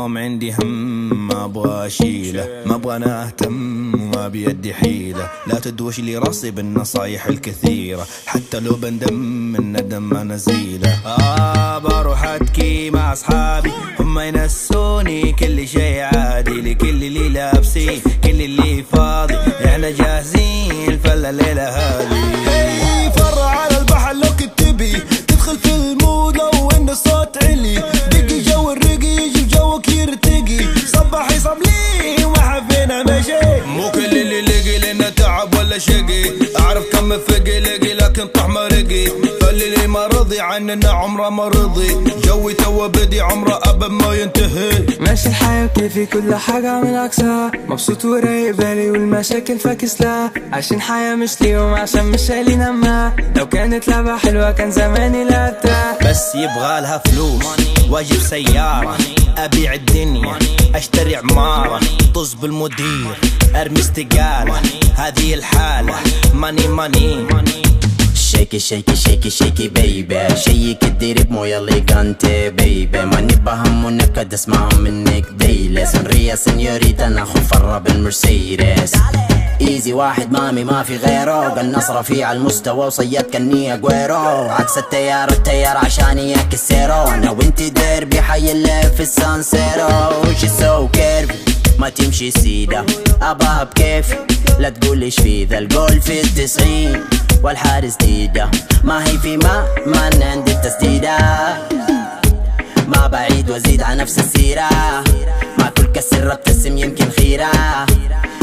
اليوم عندي هم ما ابغى اشيله، ما ابغى انا اهتم وما بيدي حيله. لا تدوش لي راسي بالنصايح الكثيرة، حتى لو بندم من ندم ما نزيله. بروح اتكي مع اصحابي هم ينسوني كل شي عادي، لكل اللي لابسي كل اللي فاضي احنا جاهزين فلا الليلة هذه. فرع على البحر لو كنت تبي تدخل في المود، لو ان الصوت علي دقي جو الرقي يجي جوك يرتقي. صبح يصب لي وما حبينا مشي، مو كل اللي لقي لنا تعب ولا شقي. اعرف كم فقي لقي لكن طعمه رقي، فاللي ما رضي عننا عمره ما رضي. جوي تو بدي عمره ابد ما ينتهي. ماشي الحياة كيفي كل حاجة من عكسها، مبسوط ورايق بالي والمشاكل فاكسلها. عايشين حياة مش ليهم عشان مش شايلين همها، لو كانت لعبة حلوة كان زماني لعبتها. بس يبغى لها فلوس واجيب سيارة، ابيع الدنيا اشتري عمارة، طز بالمدير ارمي استقالة. هذه الحالة ماني ماني. شيكي شيكي شيكي شيكي بيبي، شيك الديري بمويه اللي كانت بيبي. ماني بهم ونكد اسمعهم منك ديلي. سنريا سنيوريتا ناخد فرة بالمرسيدس. ايزي واحد مامي ما في غيره، قنصرة فيه على المستوى وصياد كني اجويرو. عكس التيار عشان يكسيرو، انا وانتي ديربي حي اللي في السانسيرو. شي سو كيرفي ما تمشي سيدة، اباها بكيفي لا تقوليش في ذا الجول في ال90 والحارس ديدة. ما هي في ما عندي التسديدة، ما بعيد وازيد على نفس السيرة. ما كل كسر ابتسم يمكن خيرة،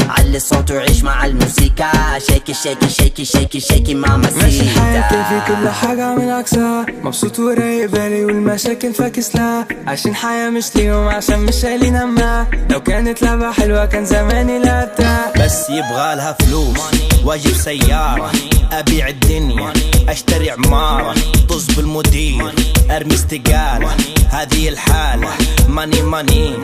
علي الصوت وعيش مع الموسيقى. شيكي شيكي شيكي شيكي شيكي ماما سيدا. ماشي الحياة كيفي كل حاجة من عكسها، مبسوط ورايق بالي والمشاكل فاكسلها. عايشين حياة مش ليهم عشان مش شايلين همها، لو كانت لعبة حلوة كان زماني لعبتها. بس يبغى لها فلوس واجيب سيارة، ابيع الدنيا اشتري عمارة، طز بالمدير ارمي استقالة. هذه الحالة ماني ماني.